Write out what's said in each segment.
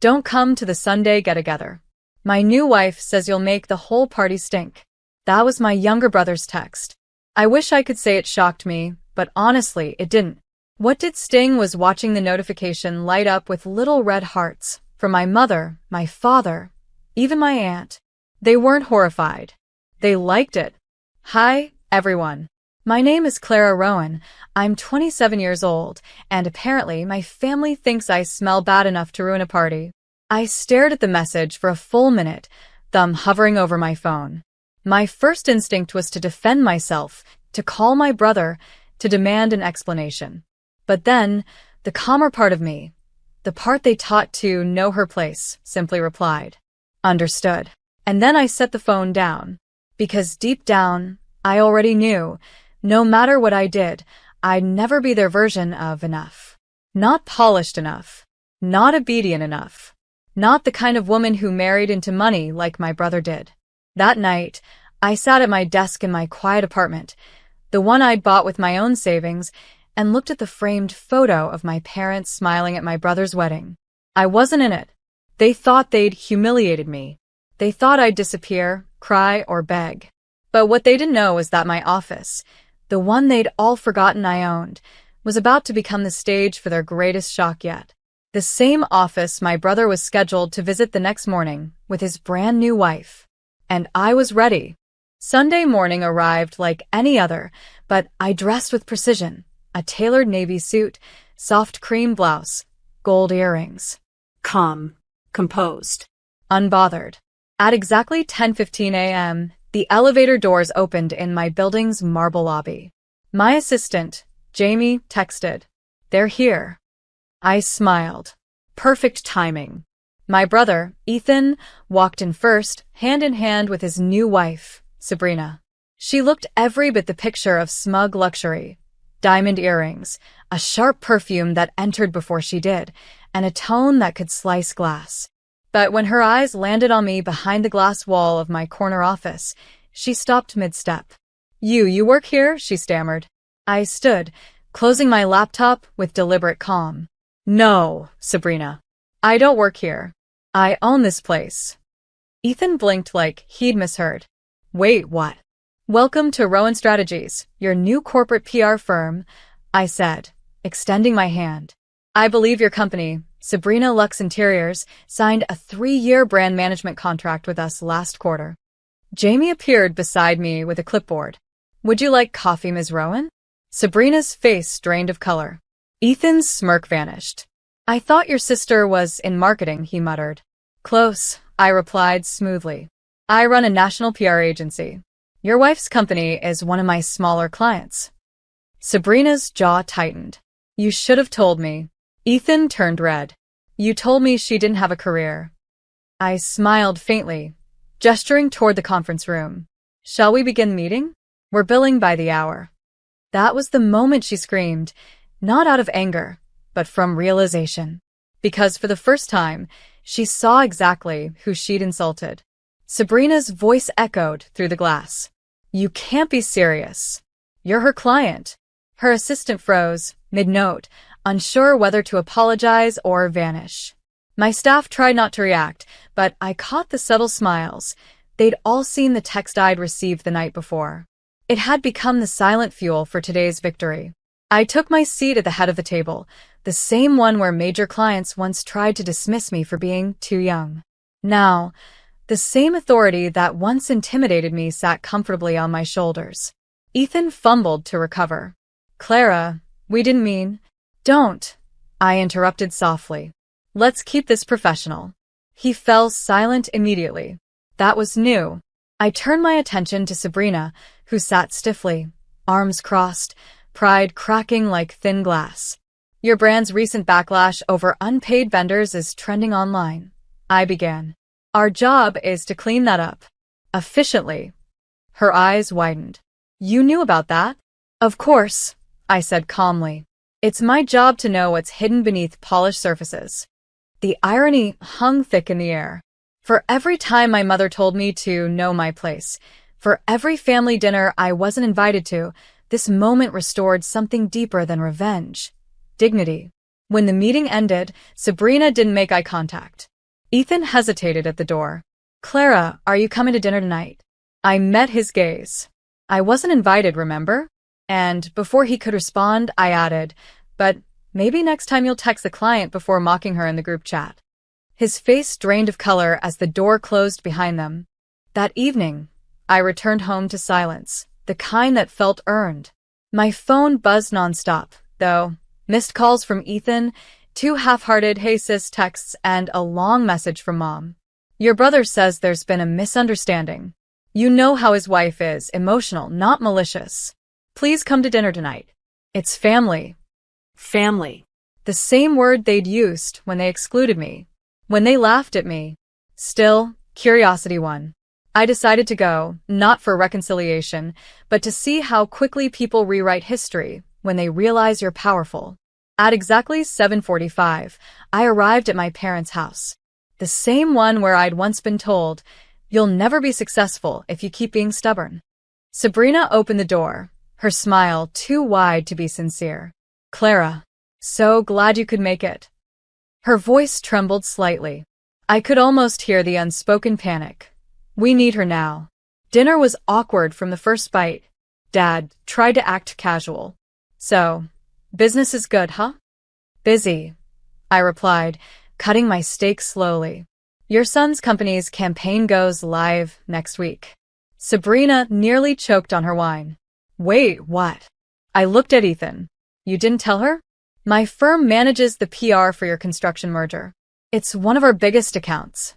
Don't come to the Sunday get-together. My new wife says you'll make the whole party stink. That was my younger brother's text. I wish I could say it shocked me, but honestly, it didn't. What did sting was watching the notification light up with little red hearts from my mother, my father, even my aunt. They weren't horrified. They liked it. Hi, everyone. My name is Clara Rowan. I'm 27 years old, and apparently my family thinks I smell bad enough to ruin a party. I stared at the message for a full minute, thumb hovering over my phone. My first instinct was to defend myself, to call my brother, to demand an explanation. But then, the calmer part of me, the part they taught to know her place, simply replied, "Understood." And then I set the phone down. Because deep down, I already knew, no matter what I did, I'd never be their version of enough. Not polished enough. Not obedient enough. Not the kind of woman who married into money like my brother did. That night, I sat at my desk in my quiet apartment, the one I'd bought with my own savings, and looked at the framed photo of my parents smiling at my brother's wedding. I wasn't in it. They thought they'd humiliated me. They thought I'd disappear, cry, or beg. But what they didn't know was that my office, the one they'd all forgotten I owned, was about to become the stage for their greatest shock yet. The same office my brother was scheduled to visit the next morning with his brand new wife. And I was ready. Sunday morning arrived like any other, but I dressed with precision. A tailored navy suit, soft cream blouse, gold earrings. Calm. Composed. Unbothered. At exactly 10:15 a.m., the elevator doors opened in my building's marble lobby. My assistant, Jamie, texted, "They're here." I smiled. Perfect timing. My brother, Ethan, walked in first, hand in hand with his new wife, Sabrina. She looked every bit the picture of smug luxury. Diamond earrings, a sharp perfume that entered before she did, and a tone that could slice glass. But when her eyes landed on me behind the glass wall of my corner office, she stopped mid-step. You work here?" she stammered. I stood, closing my laptop with deliberate calm. "No, Sabrina. I don't work here. I own this place." Ethan blinked like he'd misheard. "Wait, what?" "Welcome to Rowan Strategies, your new corporate PR firm," I said, extending my hand. "I believe your company, Sabrina Luxe Interiors, signed a 3-year brand management contract with us last quarter." Jamie appeared beside me with a clipboard. "Would you like coffee, Ms. Rowan?" Sabrina's face drained of color. Ethan's smirk vanished. "I thought your sister was in marketing," he muttered. "Close," I replied smoothly. "I run a national PR agency. Your wife's company is one of my smaller clients." Sabrina's jaw tightened. "You should have told me." Ethan turned red. "You told me she didn't have a career." I smiled faintly, gesturing toward the conference room. "Shall we begin the meeting? We're billing by the hour." That was the moment she screamed, not out of anger, but from realization. Because for the first time, she saw exactly who she'd insulted. Sabrina's voice echoed through the glass. "You can't be serious. You're her client." Her assistant froze, mid-note, unsure whether to apologize or vanish. My staff tried not to react, but I caught the subtle smiles. They'd all seen the text I'd received the night before. It had become the silent fuel for today's victory. I took my seat at the head of the table, the same one where major clients once tried to dismiss me for being too young. Now, the same authority that once intimidated me sat comfortably on my shoulders. Ethan fumbled to recover. "Clara, we didn't mean—" "Don't," I interrupted softly. "Let's keep this professional." He fell silent immediately. That was new. I turned my attention to Sabrina, who sat stiffly, arms crossed, pride cracking like thin glass. "Your brand's recent backlash over unpaid vendors is trending online," I began. "Our job is to clean that up. Efficiently." Her eyes widened. "You knew about that?" "Of course," I said calmly. "It's my job to know what's hidden beneath polished surfaces." The irony hung thick in the air. For every time my mother told me to know my place, for every family dinner I wasn't invited to, this moment restored something deeper than revenge. Dignity. When the meeting ended, Sabrina didn't make eye contact. Ethan hesitated at the door. Clara, are you coming to dinner tonight? I met his gaze. I wasn't invited, remember? And before he could respond, I added, but maybe next time you'll text the client before mocking her in the group chat. His face drained of color as the door closed behind them. That evening, I returned home to silence, the kind that felt earned. My phone buzzed nonstop, though. Missed calls from Ethan, 2 half-hearted "hey sis" texts, and a long message from Mom. Your brother says there's been a misunderstanding. You know how his wife is, emotional, not malicious. Please come to dinner tonight. It's family. Family. The same word they'd used when they excluded me, when they laughed at me. Still, curiosity won. I decided to go, not for reconciliation, but to see how quickly people rewrite history when they realize you're powerful. At exactly 7:45, I arrived at my parents' house. The same one where I'd once been told, you'll never be successful if you keep being stubborn. Sabrina opened the door, her smile too wide to be sincere. Clara, so glad you could make it. Her voice trembled slightly. I could almost hear the unspoken panic. We need her now. Dinner was awkward from the first bite. Dad tried to act casual. So, business is good, huh? Busy, I replied, cutting my steak slowly. Your son's company's campaign goes live next week. Sabrina nearly choked on her wine. Wait, what? I looked at Ethan. You didn't tell her? My firm manages the PR for your construction merger. It's one of our biggest accounts.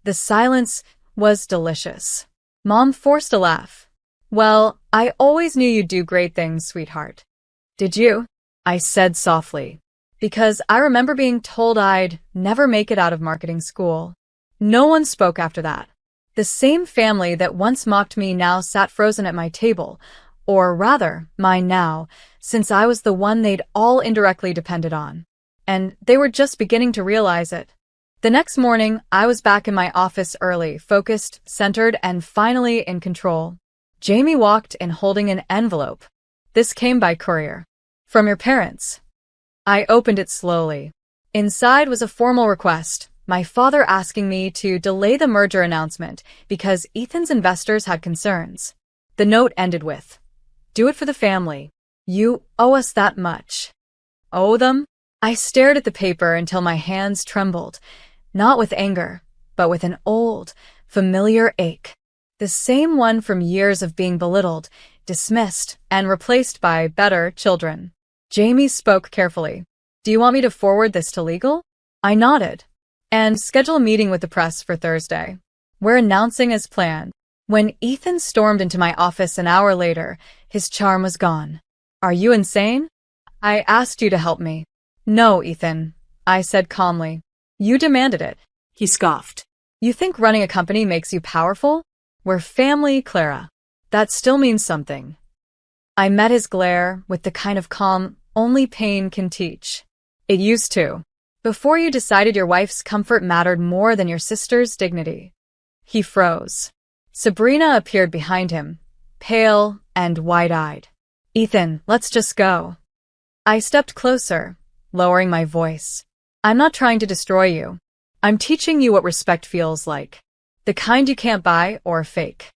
The silence was delicious. Mom forced a laugh. Well, I always knew you'd do great things, sweetheart. Did you? I said softly. Because I remember being told I'd never make it out of marketing school. No one spoke after that. The same family that once mocked me now sat frozen at my table, or rather, mine now, since I was the one they'd all indirectly depended on. And they were just beginning to realize it. The next morning, I was back in my office early, focused, centered, and finally in control. Jamie walked in holding an envelope. This came by courier. From your parents. I opened it slowly. Inside was a formal request, my father asking me to delay the merger announcement because Ethan's investors had concerns. The note ended with, do it for the family. You owe us that much. Owe them? I stared at the paper until my hands trembled, not with anger, but with an old, familiar ache. The same one from years of being belittled, dismissed, and replaced by better children. Jamie spoke carefully. Do you want me to forward this to legal? I nodded. And schedule a meeting with the press for Thursday. We're announcing as planned. When Ethan stormed into my office an hour later, his charm was gone. Are you insane? I asked you to help me. No, Ethan, I said calmly. You demanded it. He scoffed. You think running a company makes you powerful? We're family, Clara. That still means something. I met his glare with the kind of calm only pain can teach. It used to. Before you decided your wife's comfort mattered more than your sister's dignity. He froze. Sabrina appeared behind him, pale and wide-eyed. Ethan, let's just go. I stepped closer, lowering my voice. I'm not trying to destroy you. I'm teaching you what respect feels like. The kind you can't buy or fake.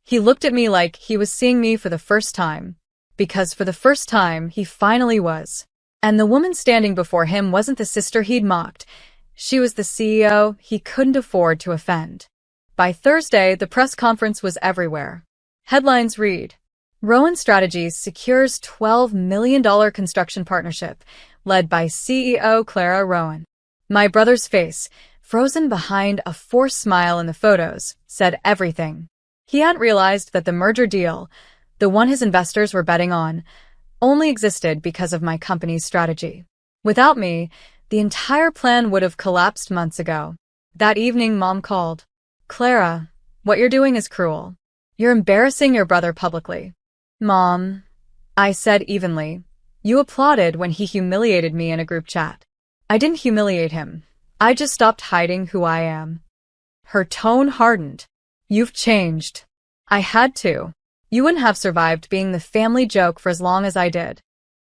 He looked at me like he was seeing me for the first time. Because for the first time, he finally was. And the woman standing before him wasn't the sister he'd mocked. She was the CEO he couldn't afford to offend. By Thursday, the press conference was everywhere. Headlines read, Rowan Strategies secures $12 million construction partnership, led by CEO Clara Rowan. My brother's face, frozen behind a forced smile in the photos, said everything. He hadn't realized that the merger deal, the one his investors were betting on, only existed because of my company's strategy. Without me, the entire plan would have collapsed months ago. That evening, Mom called. Clara, what you're doing is cruel. You're embarrassing your brother publicly. Mom, I said evenly, you applauded when he humiliated me in a group chat. I didn't humiliate him. I just stopped hiding who I am. Her tone hardened. You've changed. I had to. You wouldn't have survived being the family joke for as long as I did.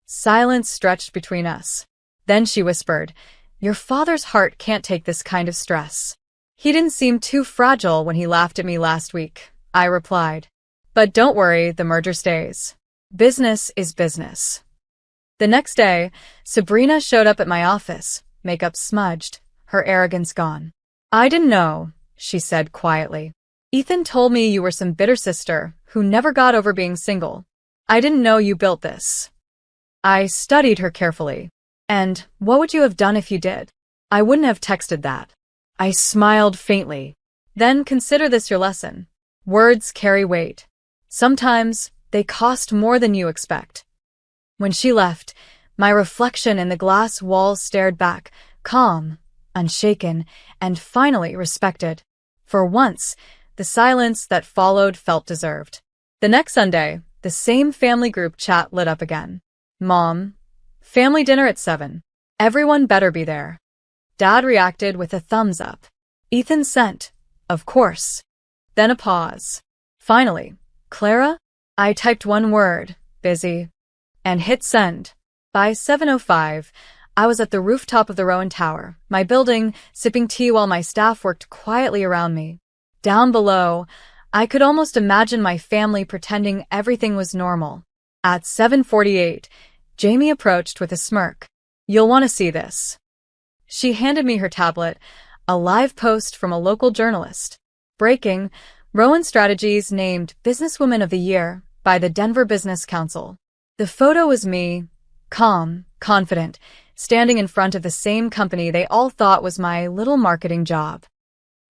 Silence stretched between us. Then she whispered, "Your father's heart can't take this kind of stress." "He didn't seem too fragile when he laughed at me last week," I replied. "But don't worry, the merger stays. Business is business." The next day, Sabrina showed up at my office, makeup smudged, her arrogance gone. "I didn't know," she said quietly. "Ethan told me you were some bitter sister who never got over being single. I didn't know you built this." I studied her carefully. "And what would you have done if you did?" "I wouldn't have texted that." I smiled faintly. "Then consider this your lesson. Words carry weight. Sometimes they cost more than you expect." When she left, my reflection in the glass walls stared back, calm, unshaken, and finally respected. For once, the silence that followed felt deserved. The next Sunday, the same family group chat lit up again. "Mom, family dinner at 7. Everyone better be there." Dad reacted with a thumbs up. Ethan sent, "Of course." Then a pause. Finally, "Clara?" I typed one word, "Busy," and hit send. By 7:05, I was at the rooftop of the Rowan Tower, my building, sipping tea while my staff worked quietly around me. Down below, I could almost imagine my family pretending everything was normal. At 7:48, Jamie approached with a smirk. "You'll want to see this." She handed me her tablet, a live post from a local journalist. Breaking, Rowan Strategies named Businesswoman of the Year by the Denver Business Council. The photo was me, calm, confident, standing in front of the same company they all thought was my little marketing job.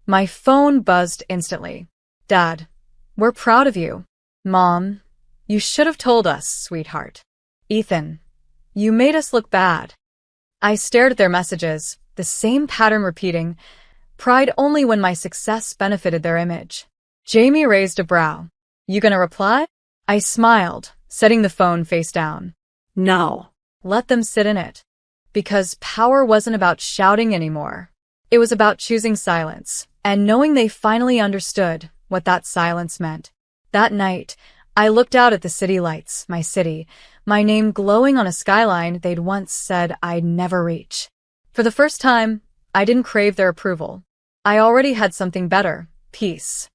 My phone buzzed instantly. "Dad, we're proud of you." "Mom, you should have told us, sweetheart." "Ethan, you made us look bad." I stared at their messages, the same pattern repeating, pride only when my success benefited their image. Jamie raised a brow. "You gonna reply?" I smiled, setting the phone face down. No. Let them sit in it. Because power wasn't about shouting anymore. It was about choosing silence, and knowing they finally understood what that silence meant. That night, I looked out at the city lights, my city, my name glowing on a skyline they'd once said I'd never reach. For the first time, I didn't crave their approval. I already had something better, peace.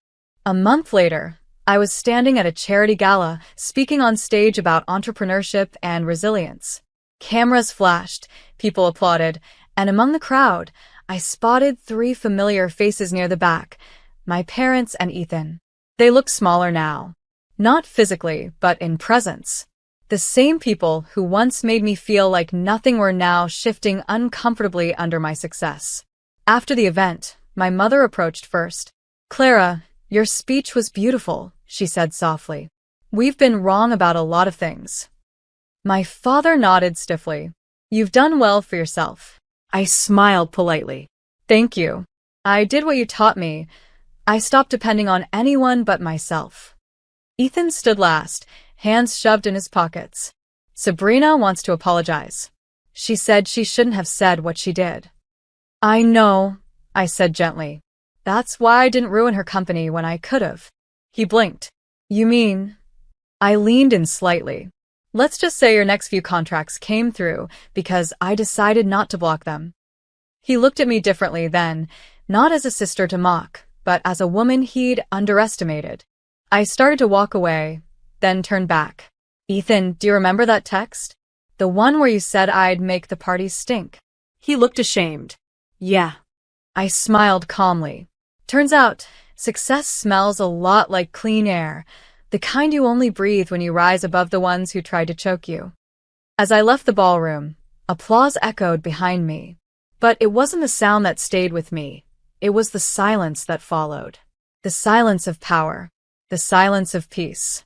A month later, I was standing at a charity gala, speaking on stage about entrepreneurship and resilience. Cameras flashed, people applauded, and among the crowd, I spotted 3 familiar faces near the back, my parents and Ethan. They looked smaller now. Not physically, but in presence. The same people who once made me feel like nothing were now shifting uncomfortably under my success. After the event, my mother approached first. "Clara, your speech was beautiful," she said softly. "We've been wrong about a lot of things." My father nodded stiffly. "You've done well for yourself." I smiled politely. "Thank you. I did what you taught me. I stopped depending on anyone but myself." Ethan stood last, hands shoved in his pockets. "Sabrina wants to apologize. She said she shouldn't have said what she did." "I know," I said gently. "That's why I didn't ruin her company when I could have." He blinked. "You mean?" I leaned in slightly. "Let's just say your next few contracts came through because I decided not to block them." He looked at me differently then, not as a sister to mock, but as a woman he'd underestimated. I started to walk away, then turned back. "Ethan, do you remember that text? The one where you said I'd make the party stink?" He looked ashamed. "Yeah." I smiled calmly. Turns out, success smells a lot like clean air, the kind you only breathe when you rise above the ones who tried to choke you. As I left the ballroom, applause echoed behind me. But it wasn't the sound that stayed with me. It was the silence that followed. The silence of power. The silence of peace.